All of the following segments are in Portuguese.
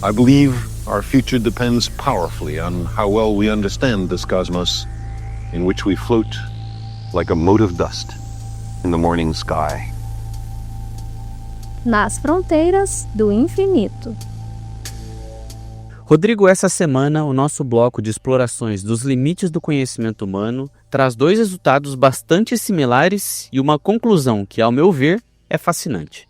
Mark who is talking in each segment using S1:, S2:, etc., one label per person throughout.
S1: I believe our future depends powerfully on how well we understand this cosmos in which we float like a mote of dust in the morning sky.
S2: Nas fronteiras do infinito.
S3: Rodrigo, essa semana o nosso bloco de explorações dos limites do conhecimento humano traz 2 resultados bastante similares e uma conclusão que, ao meu ver, é fascinante.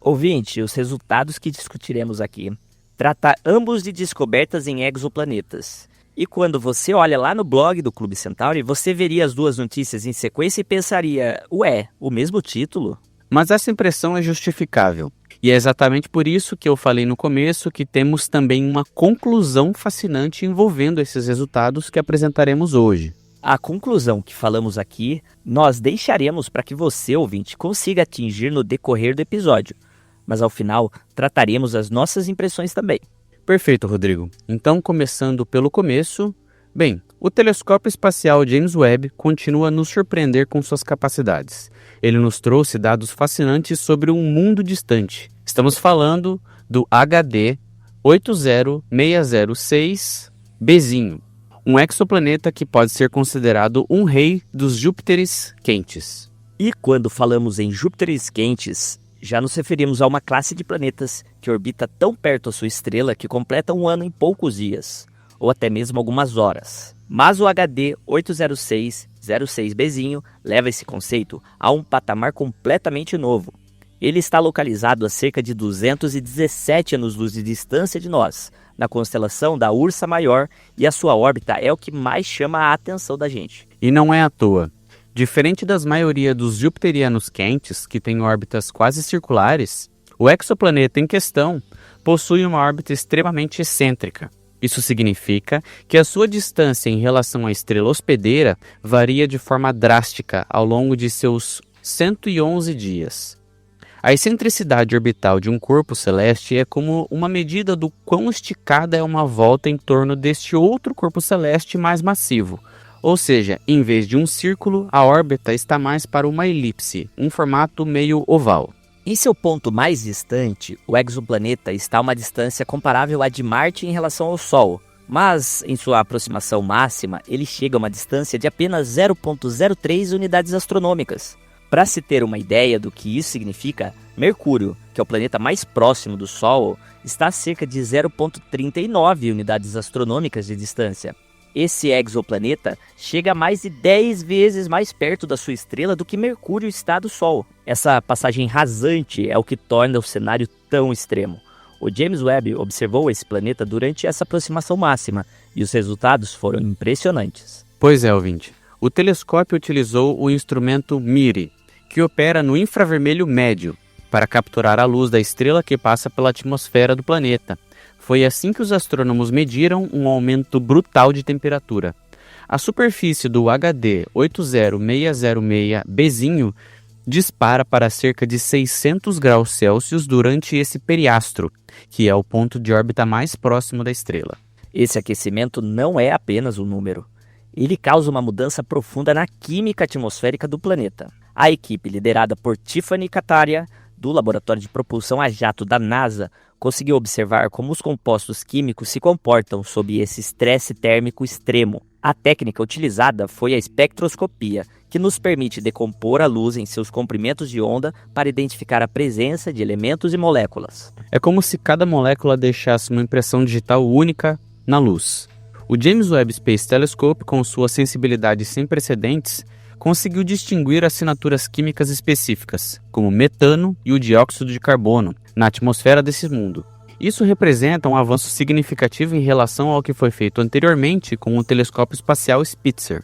S4: Ouvinte, os resultados que discutiremos aqui tratam ambos de descobertas em exoplanetas. E quando você olha lá no blog do Clube Centauri, você veria as 2 notícias em sequência e pensaria, ué, o mesmo título?
S3: Mas essa impressão é justificável. E é exatamente por isso que eu falei no começo que temos também uma conclusão fascinante envolvendo esses resultados que apresentaremos hoje.
S4: A conclusão que falamos aqui, nós deixaremos para que você, ouvinte, consiga atingir no decorrer do episódio. Mas ao final, trataremos as nossas impressões também.
S3: Perfeito, Rodrigo. Então, começando pelo começo, bem, o telescópio espacial James Webb continua a nos surpreender com suas capacidades. Ele nos trouxe dados fascinantes sobre um mundo distante. Estamos falando do HD 80606b, um exoplaneta que pode ser considerado um rei dos Júpiteres quentes.
S4: E quando falamos em Júpiteres quentes, já nos referimos a uma classe de planetas que orbita tão perto à sua estrela que completa um ano em poucos dias, ou até mesmo algumas horas. Mas o HD 80606b leva esse conceito a um patamar completamente novo. Ele está localizado a cerca de 217 anos-luz de distância de nós, na constelação da Ursa Maior, e a sua órbita é o que mais chama a atenção da gente.
S3: E não é à toa. Diferente das maioria dos jupiterianos quentes, que têm órbitas quase circulares, o exoplaneta em questão possui uma órbita extremamente excêntrica. Isso significa que a sua distância em relação à estrela hospedeira varia de forma drástica ao longo de seus 111 dias. A excentricidade orbital de um corpo celeste é como uma medida do quão esticada é uma volta em torno deste outro corpo celeste mais massivo. Ou seja, em vez de um círculo, a órbita está mais para uma elipse, um formato meio oval.
S4: Em seu ponto mais distante, o exoplaneta está a uma distância comparável à de Marte em relação ao Sol, mas em sua aproximação máxima, ele chega a uma distância de apenas 0,03 unidades astronômicas. Para se ter uma ideia do que isso significa, Mercúrio, que é o planeta mais próximo do Sol, está a cerca de 0,39 unidades astronômicas de distância. Esse exoplaneta chega a mais de 10 vezes mais perto da sua estrela do que Mercúrio está do Sol. Essa passagem rasante é o que torna o cenário tão extremo. O James Webb observou esse planeta durante essa aproximação máxima e os resultados foram impressionantes.
S3: Pois é, ouvinte. O telescópio utilizou o instrumento MIRI, que opera no infravermelho médio, para capturar a luz da estrela que passa pela atmosfera do planeta. Foi assim que os astrônomos mediram um aumento brutal de temperatura. A superfície do HD 80606b dispara para cerca de 600 graus Celsius durante esse periastro, que é o ponto de órbita mais próximo da estrela.
S4: Esse aquecimento não é apenas um número. Ele causa uma mudança profunda na química atmosférica do planeta. A equipe liderada por Tiffany Kataria, do Laboratório de Propulsão a Jato da NASA, conseguiu observar como os compostos químicos se comportam sob esse estresse térmico extremo. A técnica utilizada foi a espectroscopia, que nos permite decompor a luz em seus comprimentos de onda para identificar a presença de elementos e moléculas.
S3: É como se cada molécula deixasse uma impressão digital única na luz. O James Webb Space Telescope, com sua sensibilidade sem precedentes, conseguiu distinguir assinaturas químicas específicas, como o metano e o dióxido de carbono, na atmosfera desse mundo. Isso representa um avanço significativo em relação ao que foi feito anteriormente com o telescópio espacial Spitzer.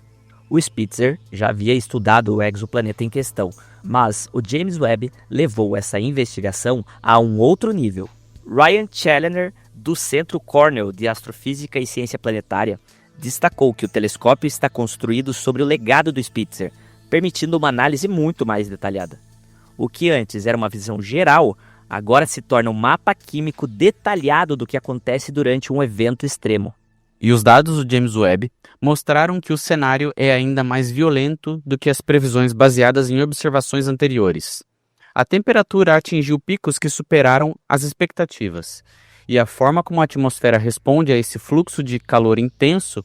S4: O Spitzer já havia estudado o exoplaneta em questão, mas o James Webb levou essa investigação a um outro nível. Ryan Challoner, do Centro Cornell de Astrofísica e Ciência Planetária, destacou que o telescópio está construído sobre o legado do Spitzer, permitindo uma análise muito mais detalhada. O que antes era uma visão geral, agora se torna um mapa químico detalhado do que acontece durante um evento extremo.
S3: E os dados do James Webb mostraram que o cenário é ainda mais violento do que as previsões baseadas em observações anteriores. A temperatura atingiu picos que superaram as expectativas. E a forma como a atmosfera responde a esse fluxo de calor intenso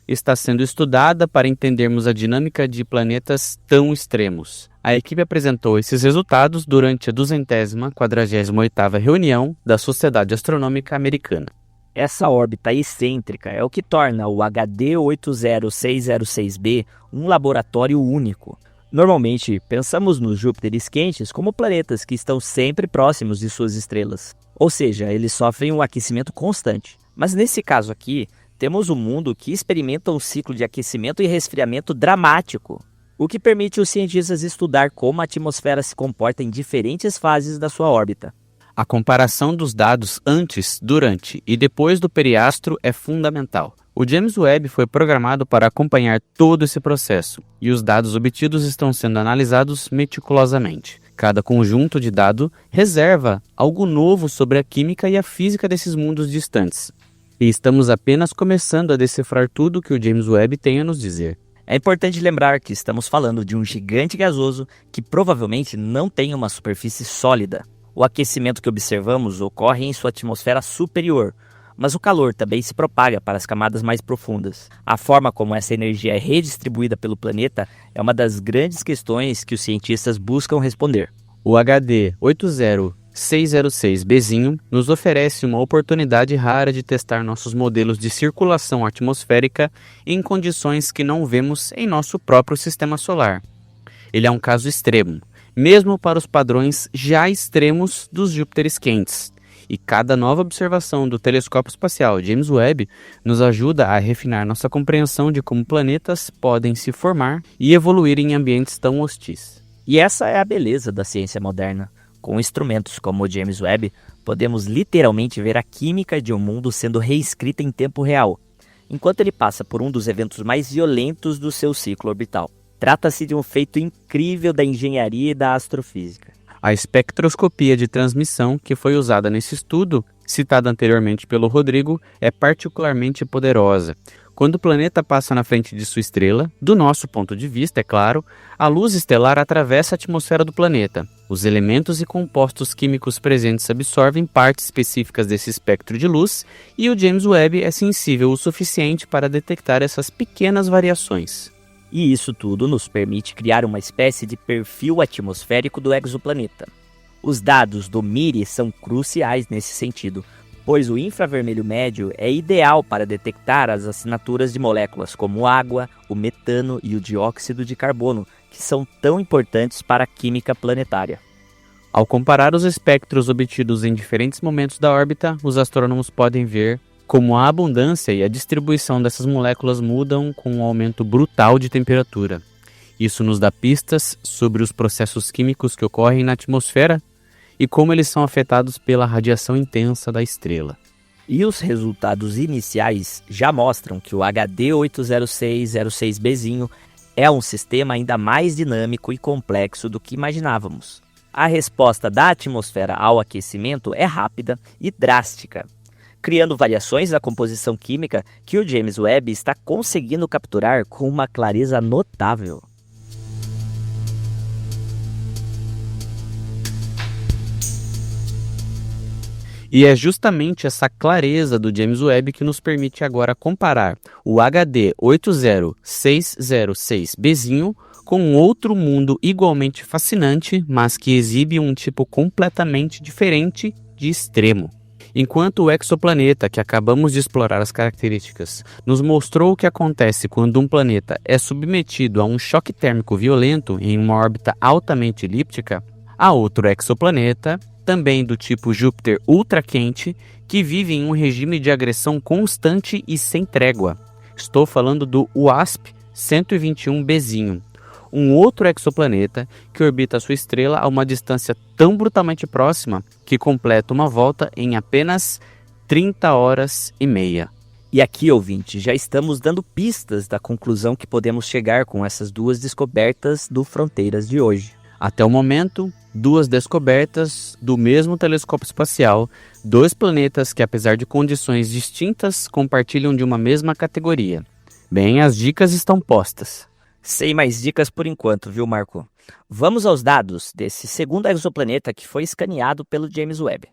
S3: está sendo estudada para entendermos a dinâmica de planetas tão extremos. A equipe apresentou esses resultados durante a 248ª reunião da Sociedade Astronômica Americana.
S4: Essa órbita excêntrica é o que torna o HD 80606b um laboratório único. Normalmente, pensamos nos Júpiteres quentes como planetas que estão sempre próximos de suas estrelas, ou seja, eles sofrem um aquecimento constante. Mas nesse caso aqui, temos um mundo que experimenta um ciclo de aquecimento e resfriamento dramático, o que permite aos cientistas estudar como a atmosfera se comporta em diferentes fases da sua órbita.
S3: A comparação dos dados antes, durante e depois do periastro é fundamental. O James Webb foi programado para acompanhar todo esse processo, e os dados obtidos estão sendo analisados meticulosamente. Cada conjunto de dados reserva algo novo sobre a química e a física desses mundos distantes. E estamos apenas começando a decifrar tudo que o James Webb tem a nos dizer.
S4: É importante lembrar que estamos falando de um gigante gasoso que provavelmente não tem uma superfície sólida. O aquecimento que observamos ocorre em sua atmosfera superior, mas o calor também se propaga para as camadas mais profundas. A forma como essa energia é redistribuída pelo planeta é uma das grandes questões que os cientistas buscam responder.
S3: O HD 80606b nos oferece uma oportunidade rara de testar nossos modelos de circulação atmosférica em condições que não vemos em nosso próprio sistema solar. Ele é um caso extremo, mesmo para os padrões já extremos dos Júpiteres quentes. E cada nova observação do telescópio espacial James Webb nos ajuda a refinar nossa compreensão de como planetas podem se formar e evoluir em ambientes tão hostis.
S4: E essa é a beleza da ciência moderna. Com instrumentos como o James Webb, podemos literalmente ver a química de um mundo sendo reescrita em tempo real, enquanto ele passa por um dos eventos mais violentos do seu ciclo orbital. Trata-se de um feito incrível da engenharia e da astrofísica.
S3: A espectroscopia de transmissão que foi usada nesse estudo, citada anteriormente pelo Rodrigo, é particularmente poderosa. Quando o planeta passa na frente de sua estrela, do nosso ponto de vista, é claro, a luz estelar atravessa a atmosfera do planeta. Os elementos e compostos químicos presentes absorvem partes específicas desse espectro de luz e o James Webb é sensível o suficiente para detectar essas pequenas variações.
S4: E isso tudo nos permite criar uma espécie de perfil atmosférico do exoplaneta. Os dados do MIRI são cruciais nesse sentido, pois o infravermelho médio é ideal para detectar as assinaturas de moléculas como água, o metano e o dióxido de carbono, que são tão importantes para a química planetária.
S3: Ao comparar os espectros obtidos em diferentes momentos da órbita, os astrônomos podem ver como a abundância e a distribuição dessas moléculas mudam com um aumento brutal de temperatura. Isso nos dá pistas sobre os processos químicos que ocorrem na atmosfera e como eles são afetados pela radiação intensa da estrela.
S4: E os resultados iniciais já mostram que o HD 80606b é um sistema ainda mais dinâmico e complexo do que imaginávamos. A resposta da atmosfera ao aquecimento é rápida e drástica, criando variações da composição química que o James Webb está conseguindo capturar com uma clareza notável.
S3: E é justamente essa clareza do James Webb que nos permite agora comparar o HD 80606b com outro mundo igualmente fascinante, mas que exibe um tipo completamente diferente de extremo. Enquanto o exoplaneta, que acabamos de explorar as características, nos mostrou o que acontece quando um planeta é submetido a um choque térmico violento em uma órbita altamente elíptica, há outro exoplaneta, também do tipo Júpiter ultraquente, que vive em um regime de agressão constante e sem trégua. Estou falando do WASP 121b, um outro exoplaneta que orbita sua estrela a uma distância tão brutalmente próxima que completa uma volta em apenas 30 horas e meia.
S4: E aqui, ouvinte, já estamos dando pistas da conclusão que podemos chegar com essas duas descobertas do Fronteiras de hoje.
S3: Até o momento, duas descobertas do mesmo telescópio espacial, dois planetas que, apesar de condições distintas, compartilham de uma mesma categoria. Bem, as dicas estão postas.
S4: Sem mais dicas por enquanto, viu, Marco? Vamos aos dados desse segundo exoplaneta que foi escaneado pelo James Webb.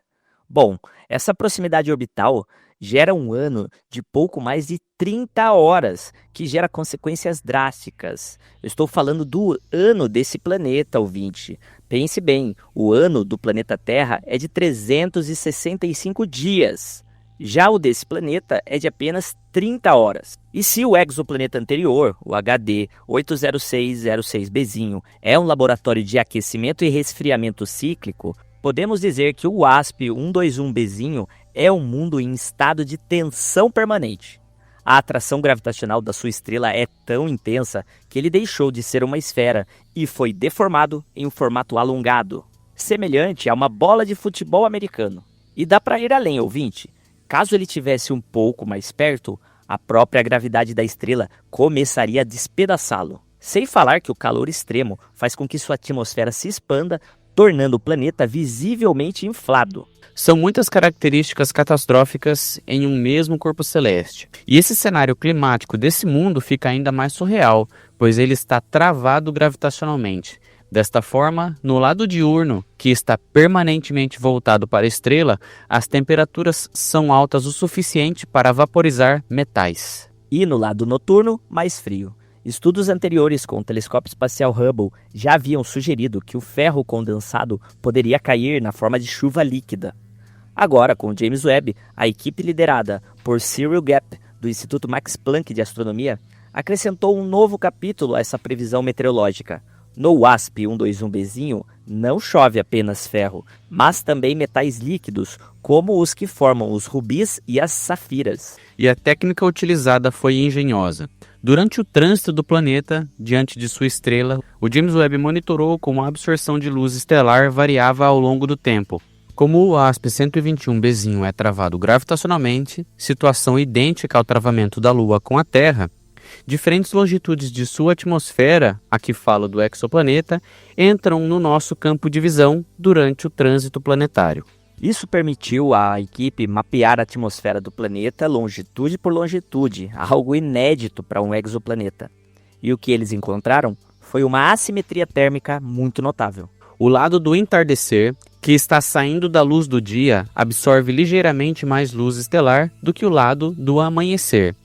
S4: Bom, essa proximidade orbital gera um ano de pouco mais de 30 horas, que gera consequências drásticas. Eu estou falando do ano desse planeta, ouvinte. Pense bem, o ano do planeta Terra é de 365 dias. Já o desse planeta é de apenas 30 horas. E se o exoplaneta anterior, o HD 80606b, é um laboratório de aquecimento e resfriamento cíclico, podemos dizer que o WASP 121b é um mundo em estado de tensão permanente. A atração gravitacional da sua estrela é tão intensa que ele deixou de ser uma esfera e foi deformado em um formato alongado, semelhante a uma bola de futebol americano. E dá para ir além, ouvinte. Caso ele tivesse um pouco mais perto, a própria gravidade da estrela começaria a despedaçá-lo. Sem falar que o calor extremo faz com que sua atmosfera se expanda, tornando o planeta visivelmente inflado.
S3: São muitas características catastróficas em um mesmo corpo celeste. E esse cenário climático desse mundo fica ainda mais surreal, pois ele está travado gravitacionalmente. Desta forma, no lado diurno, que está permanentemente voltado para a estrela, as temperaturas são altas o suficiente para vaporizar metais.
S4: E no lado noturno, mais frio. Estudos anteriores com o telescópio espacial Hubble já haviam sugerido que o ferro condensado poderia cair na forma de chuva líquida. Agora, com o James Webb, a equipe liderada por Cyril Gap, do Instituto Max Planck de Astronomia, acrescentou um novo capítulo a essa previsão meteorológica. No WASP 121b não chove apenas ferro, mas também metais líquidos, como os que formam os rubis e as safiras.
S3: E a técnica utilizada foi engenhosa. Durante o trânsito do planeta diante de sua estrela, o James Webb monitorou como a absorção de luz estelar variava ao longo do tempo. Como o WASP 121b é travado gravitacionalmente, situação idêntica ao travamento da Lua com a Terra, diferentes longitudes de sua atmosfera, a que falo do exoplaneta, entram no nosso campo de visão durante o trânsito planetário.
S4: Isso permitiu à equipe mapear a atmosfera do planeta longitude por longitude, algo inédito para um exoplaneta. E o que eles encontraram foi uma assimetria térmica muito notável.
S3: O lado do entardecer, que está saindo da luz do dia, absorve ligeiramente mais luz estelar do que o lado do amanhecer,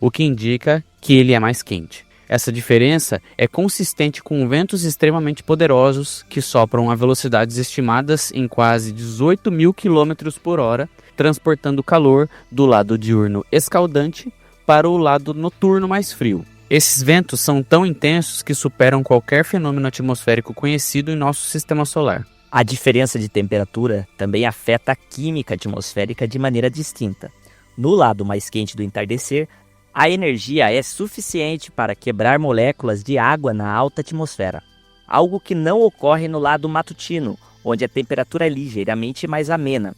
S3: o que indica que ele é mais quente. Essa diferença é consistente com ventos extremamente poderosos que sopram a velocidades estimadas em quase 18.000 km por hora, transportando calor do lado diurno escaldante para o lado noturno mais frio. Esses ventos são tão intensos que superam qualquer fenômeno atmosférico conhecido em nosso sistema solar.
S4: A diferença de temperatura também afeta a química atmosférica de maneira distinta. No lado mais quente do entardecer, a energia é suficiente para quebrar moléculas de água na alta atmosfera, algo que não ocorre no lado matutino, onde a temperatura é ligeiramente mais amena.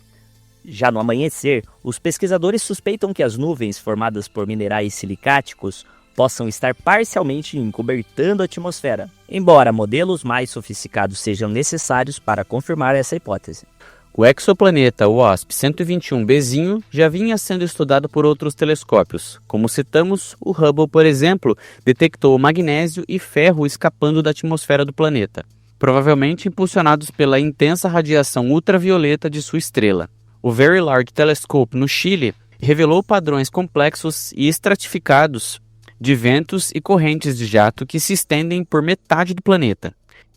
S4: Já no amanhecer, os pesquisadores suspeitam que as nuvens formadas por minerais silicáticos possam estar parcialmente encobertando a atmosfera, embora modelos mais sofisticados sejam necessários para confirmar essa hipótese.
S3: O exoplaneta WASP 121b já vinha sendo estudado por outros telescópios. Como citamos, o Hubble, por exemplo, detectou magnésio e ferro escapando da atmosfera do planeta, provavelmente impulsionados pela intensa radiação ultravioleta de sua estrela. O Very Large Telescope, no Chile, revelou padrões complexos e estratificados de ventos e correntes de jato que se estendem por metade do planeta.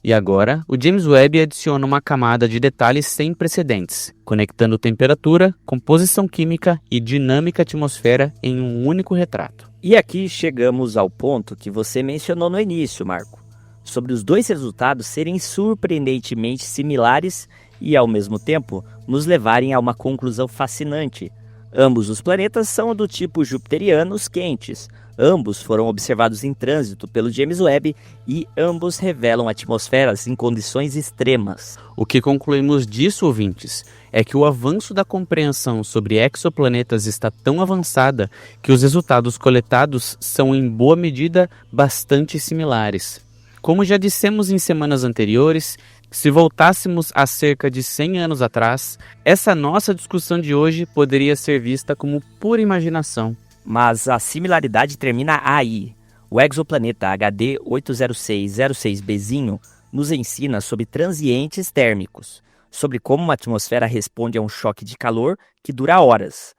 S3: E agora, o James Webb adiciona uma camada de detalhes sem precedentes, conectando temperatura, composição química e dinâmica atmosfera em um único retrato.
S4: E aqui chegamos ao ponto que você mencionou no início, Marco, sobre os dois resultados serem surpreendentemente similares e, ao mesmo tempo, nos levarem a uma conclusão fascinante. Ambos os planetas são do tipo jupiterianos quentes. Ambos foram observados em trânsito pelo James Webb e ambos revelam atmosferas em condições extremas.
S3: O que concluímos disso, ouvintes, é que o avanço da compreensão sobre exoplanetas está tão avançada que os resultados coletados são, em boa medida, bastante similares. Como já dissemos em semanas anteriores, se voltássemos a cerca de 100 anos atrás, essa nossa discussão de hoje poderia ser vista como pura imaginação.
S4: Mas a similaridade termina aí. O exoplaneta HD 80606b nos ensina sobre transientes térmicos, sobre como uma atmosfera responde a um choque de calor que dura horas.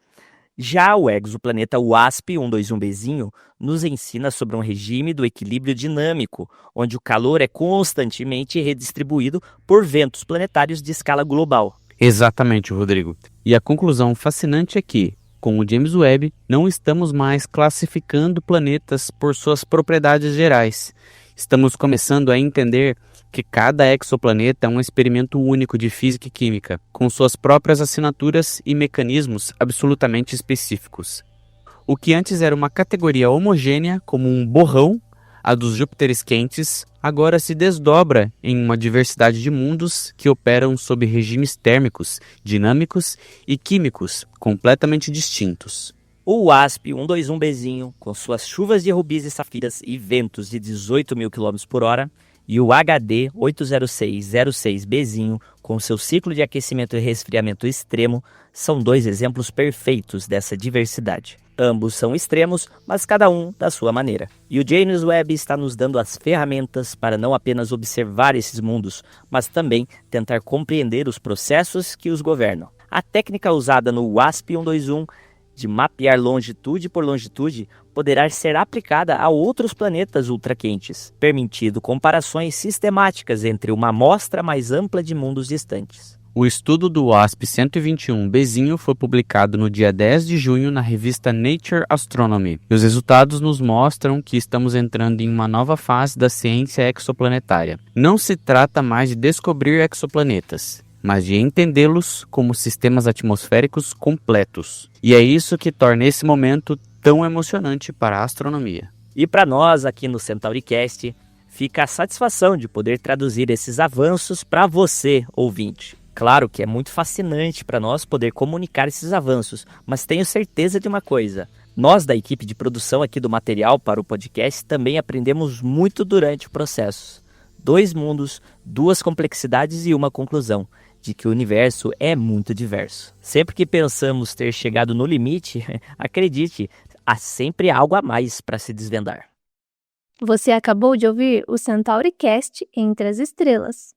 S4: Já o exoplaneta WASP-121bzinho nos ensina sobre um regime do equilíbrio dinâmico, onde o calor é constantemente redistribuído por ventos planetários de escala global.
S3: Exatamente, Rodrigo. E a conclusão fascinante é que, com o James Webb, não estamos mais classificando planetas por suas propriedades gerais. Estamos começando a entender que cada exoplaneta é um experimento único de física e química, com suas próprias assinaturas e mecanismos absolutamente específicos. O que antes era uma categoria homogênea, como um borrão, a dos Júpiteres quentes, agora se desdobra em uma diversidade de mundos que operam sob regimes térmicos, dinâmicos e químicos completamente distintos.
S4: O WASP-121bzinho, com suas chuvas de rubis e safiras e ventos de 18.000 km/h, e o HD 80606bzinho, com seu ciclo de aquecimento e resfriamento extremo, são dois exemplos perfeitos dessa diversidade. Ambos são extremos, mas cada um da sua maneira. E o James Webb está nos dando as ferramentas para não apenas observar esses mundos, mas também tentar compreender os processos que os governam. A técnica usada no WASP-121 de mapear longitude por longitude poderá ser aplicada a outros planetas ultraquentes, permitindo comparações sistemáticas entre uma amostra mais ampla de mundos distantes.
S3: O estudo do WASP-121bzinho foi publicado no dia 10 de junho na revista Nature Astronomy, e os resultados nos mostram que estamos entrando em uma nova fase da ciência exoplanetária. Não se trata mais de descobrir exoplanetas, mas de entendê-los como sistemas atmosféricos completos. E é isso que torna esse momento tão emocionante para a astronomia.
S4: E para nós, aqui no CentauriCast, fica a satisfação de poder traduzir esses avanços para você, ouvinte. Claro que é muito fascinante para nós poder comunicar esses avanços, mas tenho certeza de uma coisa. Nós, da equipe de produção aqui do material para o podcast, também aprendemos muito durante o processo. 2 mundos, 2 complexidades e uma conclusão, de que o universo é muito diverso. Sempre que pensamos ter chegado no limite, acredite, há sempre algo a mais para se desvendar.
S2: Você acabou de ouvir o CentauriCast Entre as Estrelas.